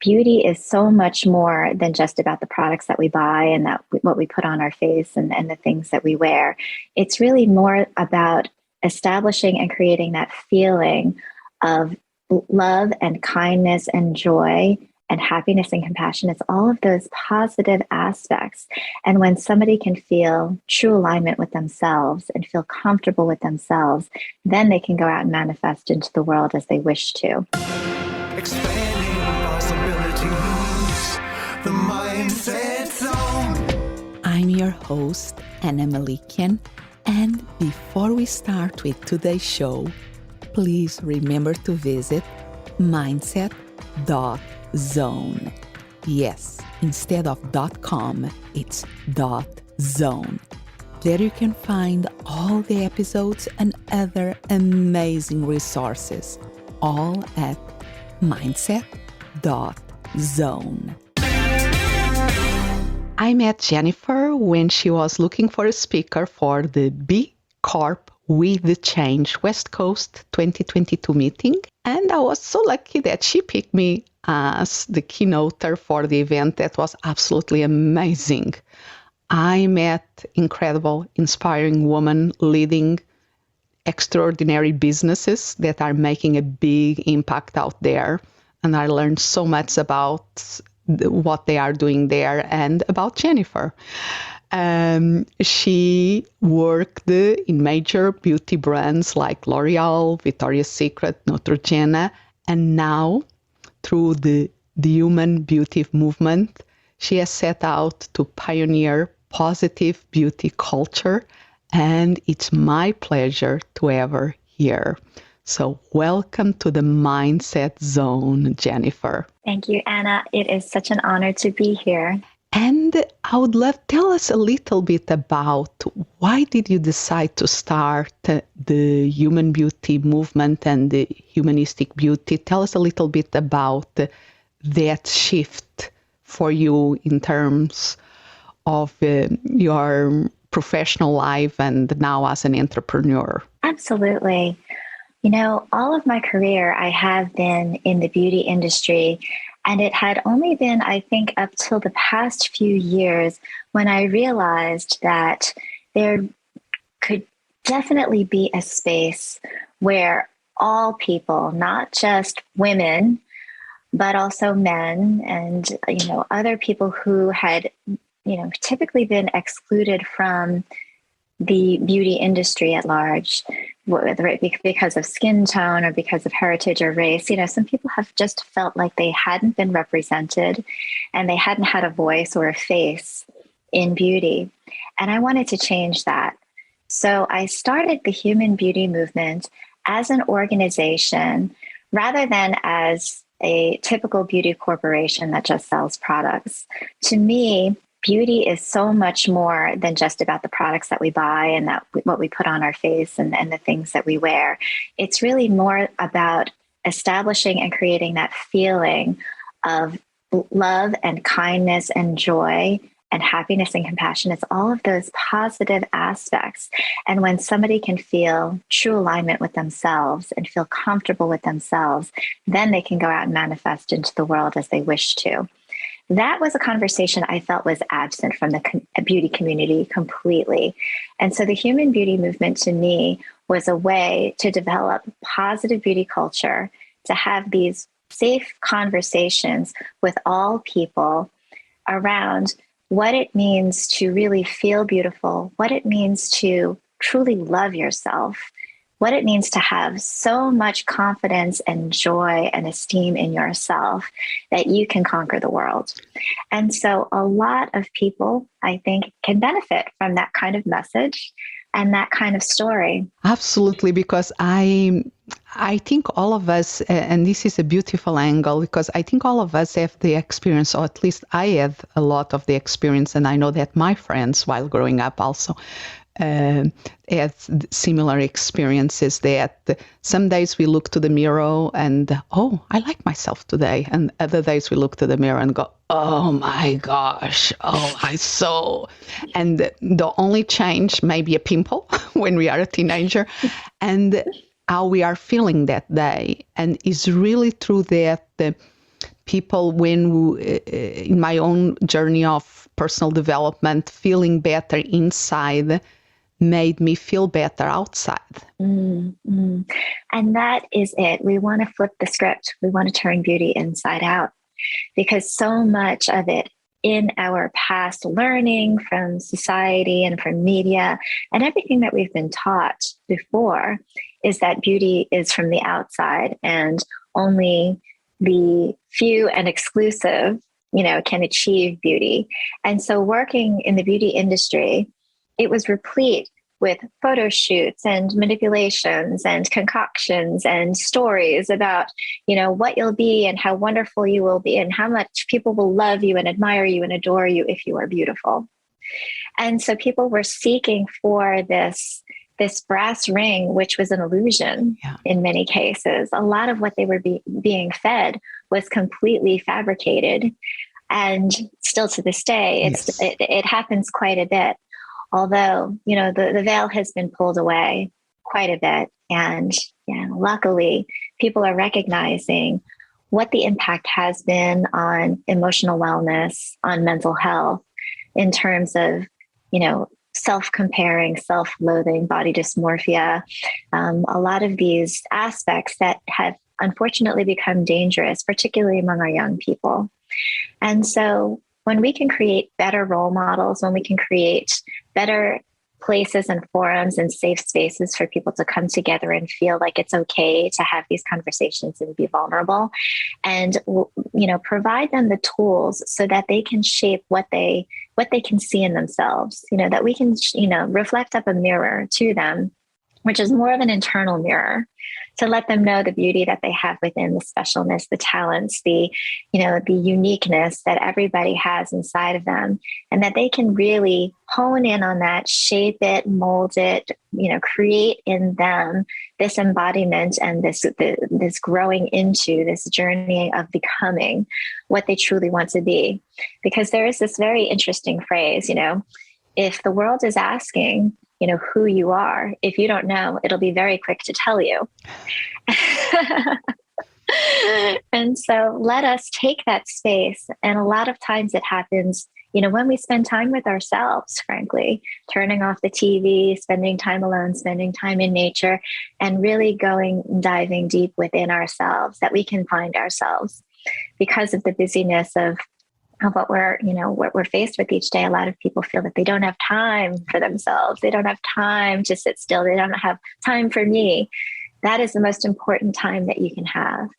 beauty is so much more than just about the products that we buy and what we put on our face and the things that we wear. It's really more about establishing and creating that feeling of love and kindness and joy and happiness and compassion. It's all of those positive aspects. And when somebody can feel true alignment with themselves and feel comfortable with themselves, then they can go out and manifest into the world as they wish to. Expanding possibilities, the Mindset Zone. I'm your host, Anna Melikian, and before we start with today's show, please remember to visit mindset.zone. Yes, instead of .com, it's .zone. There you can find all the episodes and other amazing resources, all at mindset.zone. I met Jennifer when she was looking for a speaker for the B Corp with the Change West Coast 2022 meeting, and I was so lucky that she picked me as the keynoter for the event. That was absolutely amazing. I met incredible, inspiring women leading extraordinary businesses that are making a big impact out there. And I learned so much about what they are doing there and about Jennifer. She worked in major beauty brands like L'Oreal, Victoria's Secret, Neutrogena, and now through the Human Beauty movement, she has set out to pioneer positive beauty culture, and it's my pleasure to have her here. So welcome to the Mindset Zone, Jennifer. Thank you, Anna. It is such an honor to be here. And I would love, tell us a little bit about why did you decide to start the human beauty movement and the humanistic beauty? Tell us a little bit about that shift for you in terms of your professional life and now as an entrepreneur. Absolutely. You know, all of my career, I have been in the beauty industry, and it had only been, I think, up till the past few years when I realized that there could definitely be a space where all people, not just women, but also men and, other people who had, typically been excluded from the beauty industry at large, whether it be because of skin tone or because of heritage or race. Some people have just felt like they hadn't been represented and they hadn't had a voice or a face in beauty. And I wanted to change that. So I started the Human Beauty Movement as an organization rather than as a typical beauty corporation that just sells products. To me, beauty is so much more than just about the products that we buy and what we put on our face and the things that we wear. It's really more about establishing and creating that feeling of love and kindness and joy and happiness and compassion. It's all of those positive aspects. And when somebody can feel true alignment with themselves and feel comfortable with themselves, then they can go out and manifest into the world as they wish to. That was a conversation I felt was absent from the beauty community completely. And so the Human Beauty Movement to me was a way to develop positive beauty culture, to have these safe conversations with all people around what it means to really feel beautiful, what it means to truly love yourself, what it means to have so much confidence and joy and esteem in yourself that you can conquer the world. And so a lot of people, I think, can benefit from that kind of message and that kind of story. Absolutely, because I think all of us, and this is a beautiful angle, because I think all of us have the experience, or at least I had a lot of the experience, and I know that my friends, while growing up also, had similar experiences that some days we look to the mirror and, oh, I like myself today. And other days we look to the mirror and go, oh my gosh, and the only change may be a pimple when we are a teenager and how we are feeling that day. And it's really through that people in my own journey of personal development, feeling better inside made me feel better outside. Mm-hmm. And that is it. We want to flip the script. We want to turn beauty inside out, because so much of it in our past learning from society and from media and everything that we've been taught before is that beauty is from the outside, and only the few and exclusive, can achieve beauty. And so working in the beauty industry, it was replete with photo shoots and manipulations and concoctions and stories about, what you'll be and how wonderful you will be and how much people will love you and admire you and adore you if you are beautiful. And so people were seeking for this brass ring, which was an illusion in many cases. A lot of what they were being fed was completely fabricated. And still to this day, it happens quite a bit. Although, the veil has been pulled away quite a bit. And luckily, people are recognizing what the impact has been on emotional wellness, on mental health, in terms of, self-comparing, self-loathing, body dysmorphia, a lot of these aspects that have unfortunately become dangerous, particularly among our young people. And so when we can create better role models, when we can create better places and forums and safe spaces for people to come together and feel like it's okay to have these conversations and be vulnerable, and provide them the tools so that they can shape what they can see in themselves, that we can reflect up a mirror to them, which is more of an internal mirror, to let them know the beauty that they have within, the specialness, the talents, the uniqueness that everybody has inside of them, and that they can really hone in on that, shape it, mold it, create in them this embodiment and this growing into this journey of becoming what they truly want to be. Because there is this very interesting phrase, if the world is asking, who you are, if you don't know, it'll be very quick to tell you. And so let us take that space. And a lot of times it happens, when we spend time with ourselves, frankly, turning off the TV, spending time alone, spending time in nature, and really diving deep within ourselves, that we can find ourselves. Because of the busyness of what we're faced with each day, a lot of people feel that they don't have time for themselves. They don't have time to sit still. They don't have time for me. That is the most important time that you can have.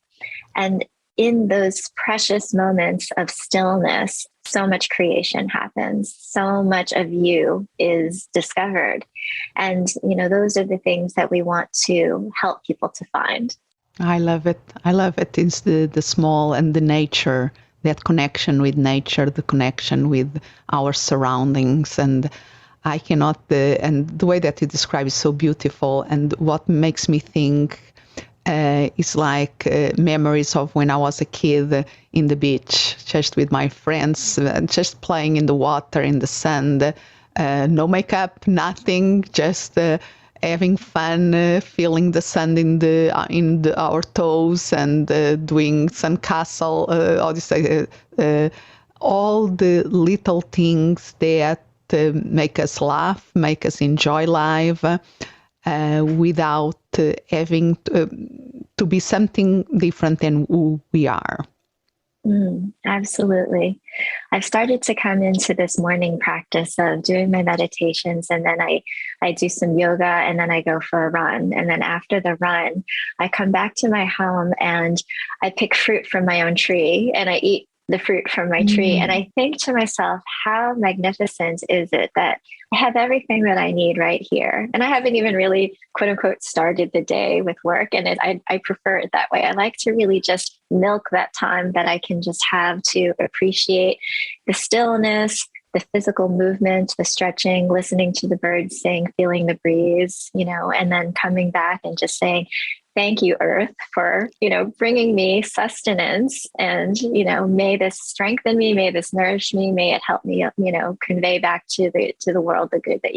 And in those precious moments of stillness, so much creation happens. So much of you is discovered. And, those are the things that we want to help people to find. I love it. It's the small and the nature, that connection with nature, the connection with our surroundings. And I cannot, and the way that you describe is so beautiful. And what makes me think is like memories of when I was a kid in the beach, just with my friends, just playing in the water, in the sand, no makeup, nothing, just having fun, feeling the sand in our toes, and doing sandcastle, all the little things that make us laugh, make us enjoy life, without having to be something different than who we are. Absolutely. I've started to come into this morning practice of doing my meditations, and then I do some yoga, and then I go for a run. And then after the run, I come back to my home and I pick fruit from my own tree and I eat the fruit from my tree. And I think to myself, how magnificent is it that I have everything that I need right here. And I haven't even really, quote unquote, started the day with work. And I prefer it that way. I like to really just milk that time that I can just have to appreciate the stillness, the physical movement, the stretching, listening to the birds sing, feeling the breeze, and then coming back and just saying, thank you, Earth, for, bringing me sustenance, and, may this strengthen me, may this nourish me, may it help me, convey back to the world the good that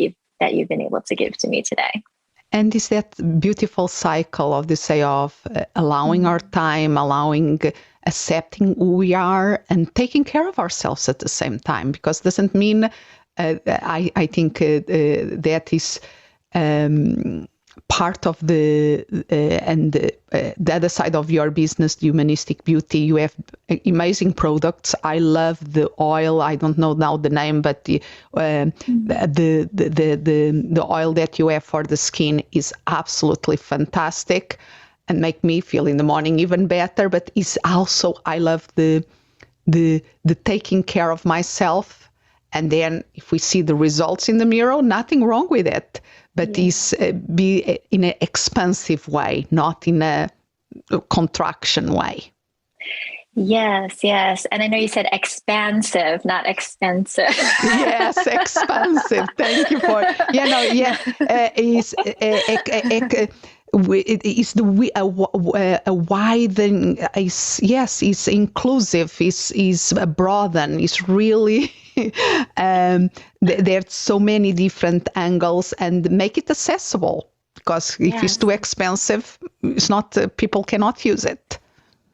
you've been able to give to me today. And is that beautiful cycle of the say of allowing our time, accepting who we are, and taking care of ourselves at the same time? Because it doesn't mean, I think that is part of the other side of your business, the Humanistic Beauty. You have amazing products. I love the oil. I don't know now the name, but the oil that you have for the skin is absolutely fantastic and make me feel in the morning even better. But it's also, I love the taking care of myself. And then if we see the results in the mirror, nothing wrong with it. But is be in an expansive way, not in a contraction way. Yes, yes. And I know you said expansive, not expensive. Yes, expansive. Thank you for, is is the a widen is, yes, is inclusive, is broaden, is really there's so many different angles, and make it accessible, because if it's too expensive, it's not, people cannot use it.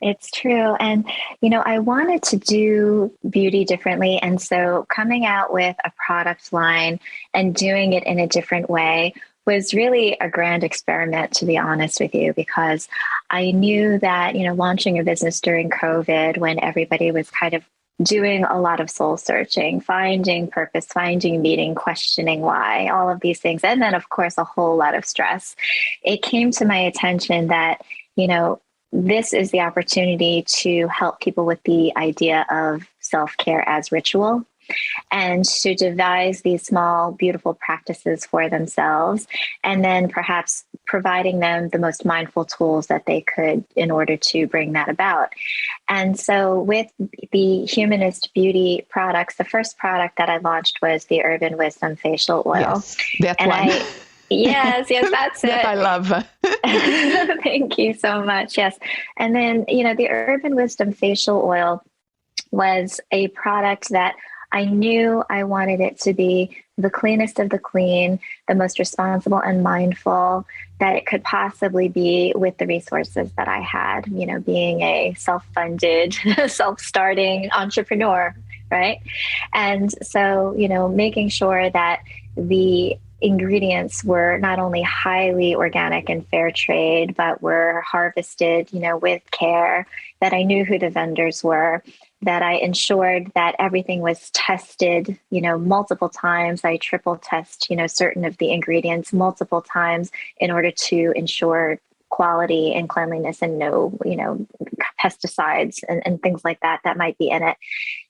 It's true. And, I wanted to do beauty differently. And so coming out with a product line and doing it in a different way was really a grand experiment, to be honest with you, because I knew that, launching a business during COVID, when everybody was kind of doing a lot of soul searching, finding purpose, finding meaning, questioning why, all of these things. And then, of course, a whole lot of stress. It came to my attention that, this is the opportunity to help people with the idea of self-care as ritual, and to devise these small, beautiful practices for themselves, and then perhaps providing them the most mindful tools that they could in order to bring that about. And so with the Humanist Beauty products, the first product that I launched was the Urban Wisdom Facial Oil. Yes, that one. Yes, that's it. That I love. Thank you so much. Yes. And then, the Urban Wisdom Facial Oil was a product that I knew I wanted it to be the cleanest of the clean, the most responsible and mindful that it could possibly be with the resources that I had, being a self-funded, self-starting entrepreneur, right? And so, making sure that the ingredients were not only highly organic and fair trade, but were harvested, with care, that I knew who the vendors were, that I ensured that everything was tested, multiple times. I triple test, certain of the ingredients multiple times in order to ensure quality and cleanliness, and no, pesticides and things like that might be in it.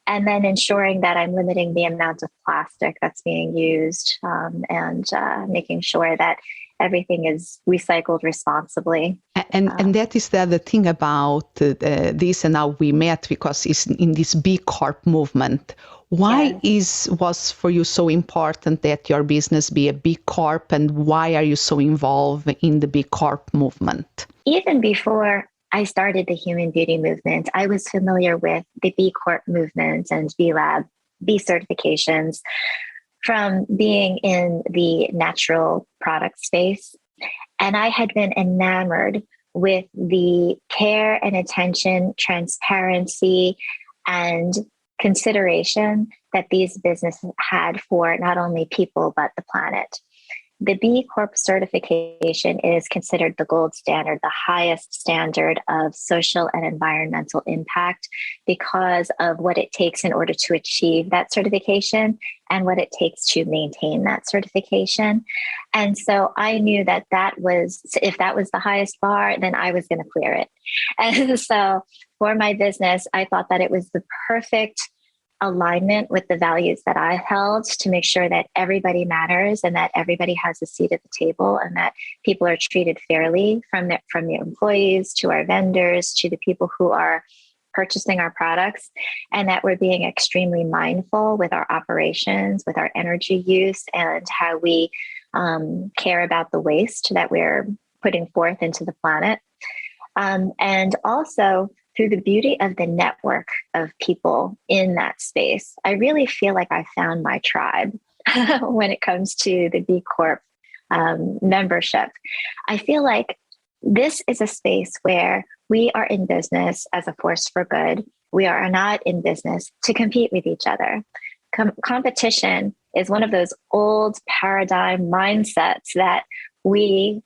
And then ensuring that I'm limiting the amount of plastic that's being used, and making sure that everything is recycled responsibly. And that is the other thing about this and how we met, because it's in this B Corp movement. Why was for you so important that your business be a B Corp, and why are you so involved in the B Corp movement? Even before I started the Human Beauty movement, I was familiar with the B Corp movement and B Lab, B certifications, from being in the natural product space. And I had been enamored with the care and attention, transparency, and consideration that these businesses had for not only people, but the planet. The B Corp certification is considered the gold standard, the highest standard of social and environmental impact, because of what it takes in order to achieve that certification and what it takes to maintain that certification. And so I knew that if that was the highest bar, then I was going to clear it. And so for my business, I thought that it was the perfect alignment with the values that I held, to make sure that everybody matters and that everybody has a seat at the table, and that people are treated fairly, from the employees to our vendors to the people who are purchasing our products, and that we're being extremely mindful with our operations, with our energy use, and how we care about the waste that we're putting forth into the planet. And also, through the beauty of the network of people in that space, I really feel like I found my tribe when it comes to the B Corp membership. I feel like this is a space where we are in business as a force for good. We are not in business to compete with each other. Competition is one of those old paradigm mindsets that we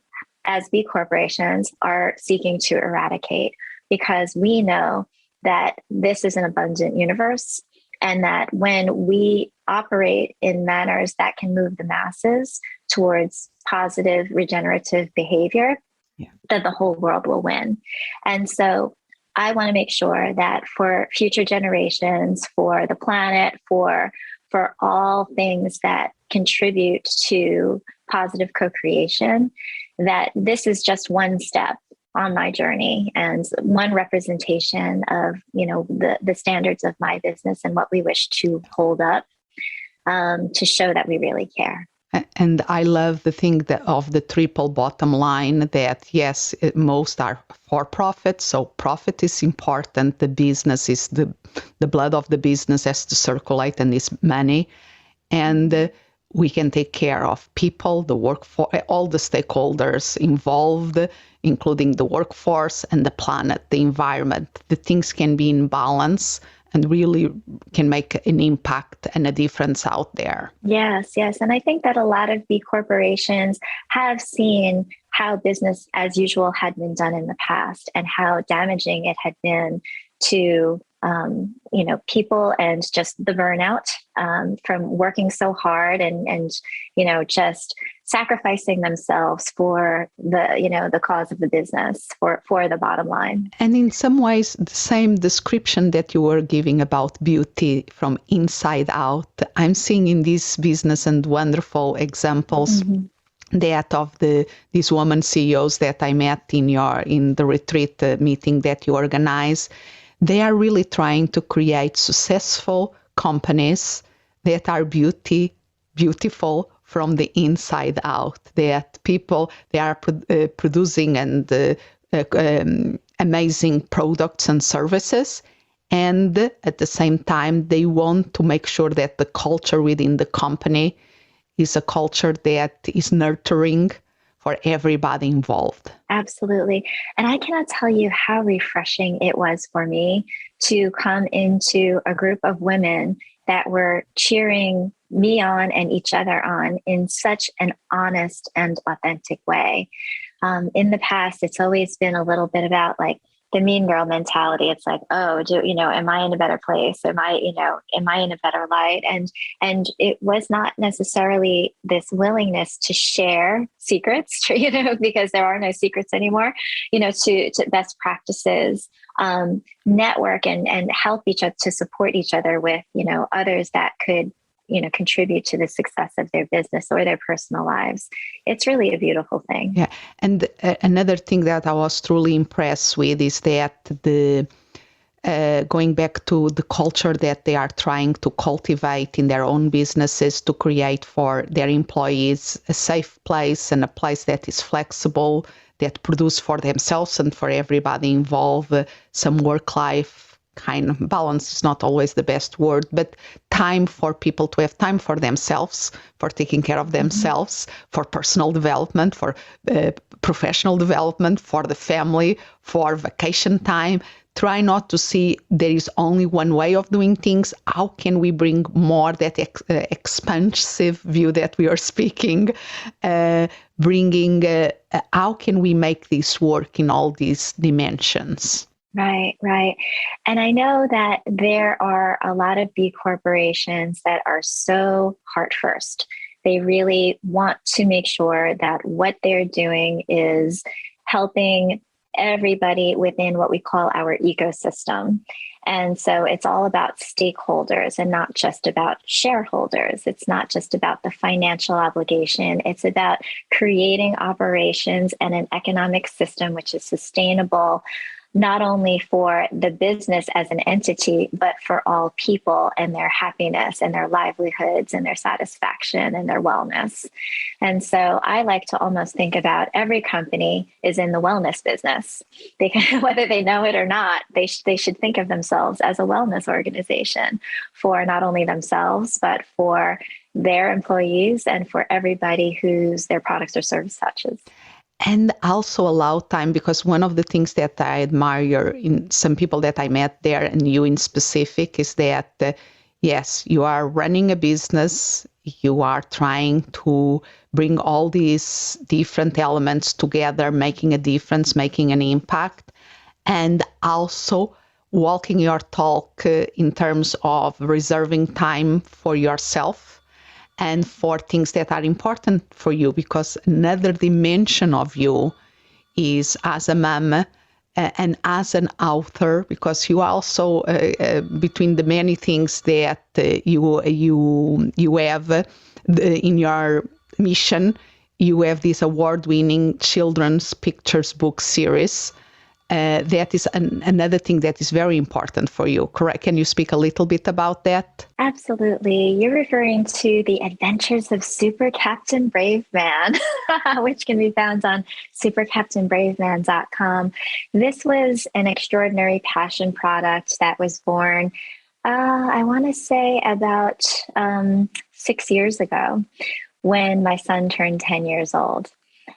as B corporations are seeking to eradicate, because we know that this is an abundant universe, and that when we operate in manners that can move the masses towards positive regenerative behavior, that the whole world will win. And so I want to make sure that for future generations, for the planet, for all things that contribute to positive co-creation, that this is just one step on my journey and one representation of, the standards of my business and what we wish to hold up, to show that we really care. And I love the thing of the triple bottom line, that yes, most are for profit, so profit is important. The business is the blood of the business has to circulate, and is money, and we can take care of people, the workforce, all the stakeholders involved, including the workforce and the planet, the environment. The things can be in balance and really can make an impact and a difference out there. Yes. And I think that a lot of B corporations have seen how business as usual had been done in the past, and how damaging it had been to people, and just the burnout from working so hard and just sacrificing themselves for the cause of the business, for the bottom line. And in some ways, the same description that you were giving about beauty from inside out, I'm seeing in this business, and wonderful examples. Mm-hmm. That of these women CEOs that I met in the retreat meeting that you organize. They are really trying to create successful companies that are beautiful from the inside out. That they are producing and amazing products and services, and at the same time they want to make sure that the culture within the company is a culture that is nurturing for everybody involved. Absolutely. And I cannot tell you how refreshing it was for me to come into a group of women that were cheering me on and each other on in such an honest and authentic way. In the past, it's always been a little bit about like the mean girl mentality. It's like, oh, am I in a better place? Am I in a better light? And it was not necessarily this willingness to share secrets, because there are no secrets anymore, to best practices, network and help each other, to support each other with, others that could, contribute to the success of their business or their personal lives. It's really a beautiful thing. Yeah. And another thing that I was truly impressed with is that going back to the culture that they are trying to cultivate in their own businesses to create for their employees a safe place and a place that is flexible, that produce for themselves and for everybody involved some work-life kind of balance is not always the best word, but time for people to have time for themselves, for taking care of themselves, for personal development, for professional development, for the family, for vacation time. Try not to see there is only one way of doing things. How can we bring more that expansive view that we are speaking, how can we make this work in all these dimensions? Right. And I know that there are a lot of B corporations that are so heart first. They really want to make sure that what they're doing is helping everybody within what we call our ecosystem. And so it's all about stakeholders and not just about shareholders. It's not just about the financial obligation. It's about creating operations and an economic system which is sustainable, not only for the business as an entity, but for all people and their happiness and their livelihoods and their satisfaction and their wellness. And so I like to almost think about every company is in the wellness business. Whether they know it or not, they should think of themselves as a wellness organization for not only themselves, but for their employees and for everybody whose their products or service touches. And also allow time, because one of the things that I admire in some people that I met there, and you in specific, is that, yes, you are running a business, you are trying to bring all these different elements together, making a difference, making an impact, and also walking your talk in terms of reserving time for yourself and for things that are important for you, because another dimension of you is as a mom and as an author, because you also, between the many things that you have in your mission, you have this award-winning children's pictures book series. That is another thing that is very important for you, correct? Can you speak a little bit about that? Absolutely. You're referring to the Adventures of Super Captain Brave Man, which can be found on SuperCaptainBraveMan.com. This was an extraordinary passion product that was born, I want to say about 6 years ago, when my son turned 10 years old.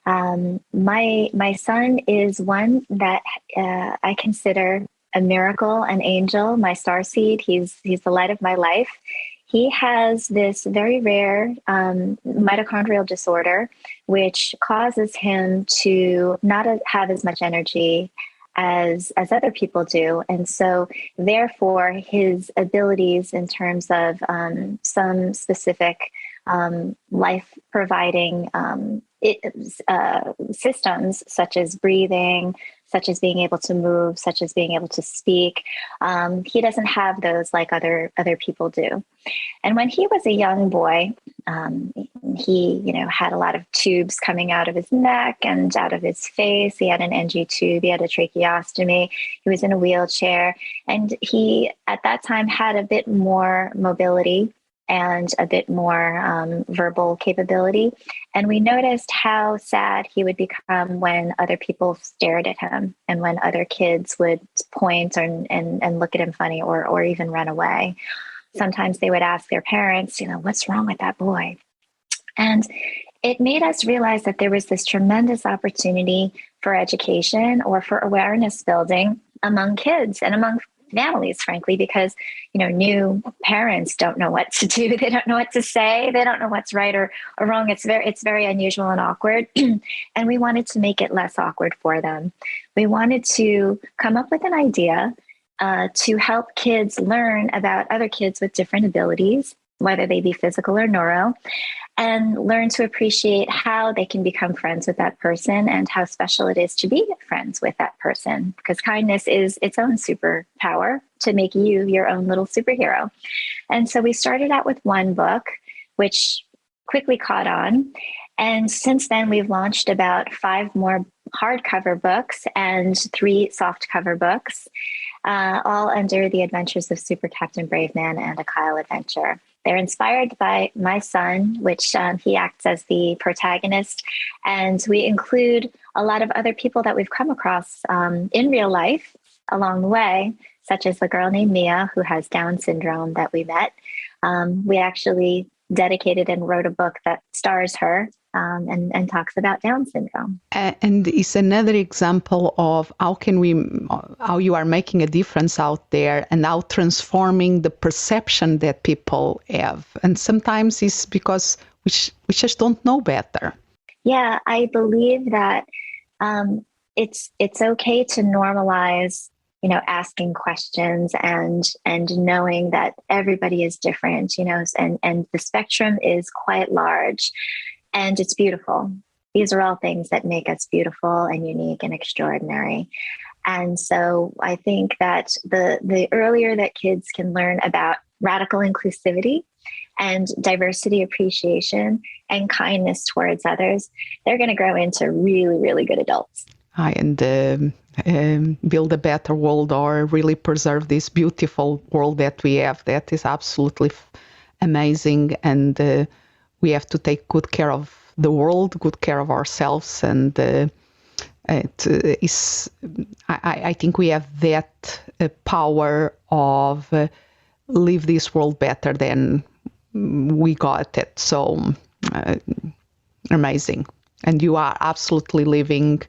My son is one that I consider a miracle, an angel, my starseed. He's the light of my life. He has this very rare mitochondrial disorder, which causes him to not have as much energy as other people do. And so therefore his abilities in terms of some specific life providing systems, such as breathing, such as being able to move, such as being able to speak. He doesn't have those like other people do. And when he was a young boy, he had a lot of tubes coming out of his neck and out of his face. He had an NG tube, he had a tracheostomy, he was in a wheelchair, and he at that time had a bit more mobility and a bit more verbal capability. And we noticed how sad he would become when other people stared at him and when other kids would point and look at him funny or even run away. Sometimes they would ask their parents, what's wrong with that boy? And it made us realize that there was this tremendous opportunity for education or for awareness building among kids and among families, frankly, because new parents don't know what to do. They don't know what to say. They don't know what's right or wrong. It's very unusual and awkward. And we wanted to make it less awkward for them. We wanted to come up with an idea to help kids learn about other kids with different abilities, whether they be physical or neuro, and learn to appreciate how they can become friends with that person and how special it is to be friends with that person, because kindness is its own superpower to make you your own little superhero. And so we started out with one book, which quickly caught on. And since then, we've launched about 5 more hardcover books and 3 softcover books, all under the Adventures of Super Captain Brave Man and a Kyle Adventure. They're inspired by my son, which he acts as the protagonist. And we include a lot of other people that we've come across in real life along the way, such as the girl named Mia, who has Down syndrome that we met. We actually dedicated and wrote a book that stars her and talks about Down syndrome. And it's another example of how you are making a difference out there and how transforming the perception that people have. And sometimes it's because we just don't know better. Yeah, I believe that it's okay to normalize, asking questions and knowing that everybody is different, and the spectrum is quite large. And it's beautiful. These are all things that make us beautiful and unique and extraordinary. And so I think that the earlier that kids can learn about radical inclusivity and diversity appreciation and kindness towards others, they're going to grow into really, really good adults. And build a better world, or really preserve this beautiful world that we have. That is absolutely amazing. And we have to take good care of the world, good care of ourselves, and I think we have that power of leave this world better than we got it. So amazing. And you are absolutely living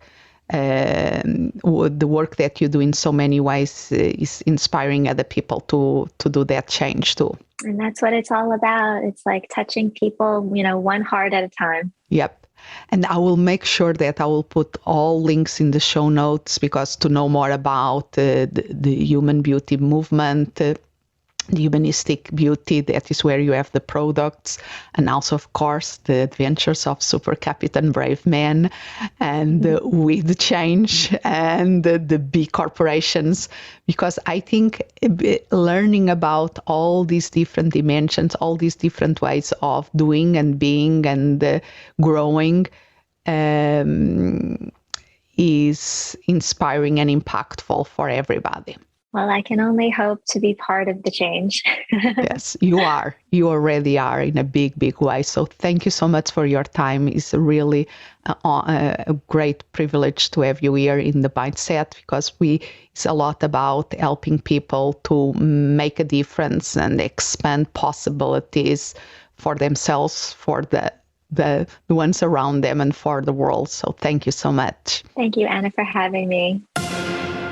the work that you do in so many ways is inspiring other people to do that change too. And that's what it's all about. It's like touching people, one heart at a time. Yep. And I will make sure that I will put all links in the show notes, because to know more about the human beauty movement, the humanistic beauty, that is where you have the products, and also, of course, the adventures of SuperCaptainBraveMan and with the change and the B corporations, because I think learning about all these different dimensions, all these different ways of doing and being and growing is inspiring and impactful for everybody. Well, I can only hope to be part of the change. Yes, you are. You already are in a big, big way. So thank you so much for your time. It's really a great privilege to have you here in the Mindset, because it's a lot about helping people to make a difference and expand possibilities for themselves, for the ones around them, and for the world. So thank you so much. Thank you, Anna, for having me.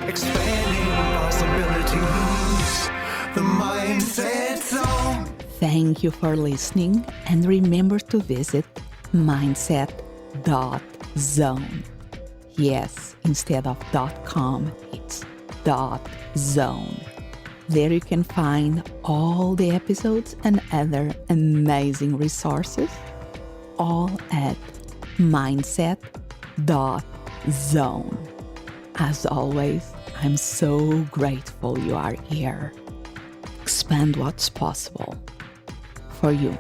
Expanding possibilities. The Mindset Zone. Thank you for listening, and remember to visit mindset.zone. Yes, instead of .com, it's .zone. There you can find all the episodes and other amazing resources, all at mindset.zone. As always, I'm so grateful you are here. Expand what's possible for you,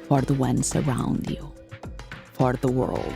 for the ones around you, for the world.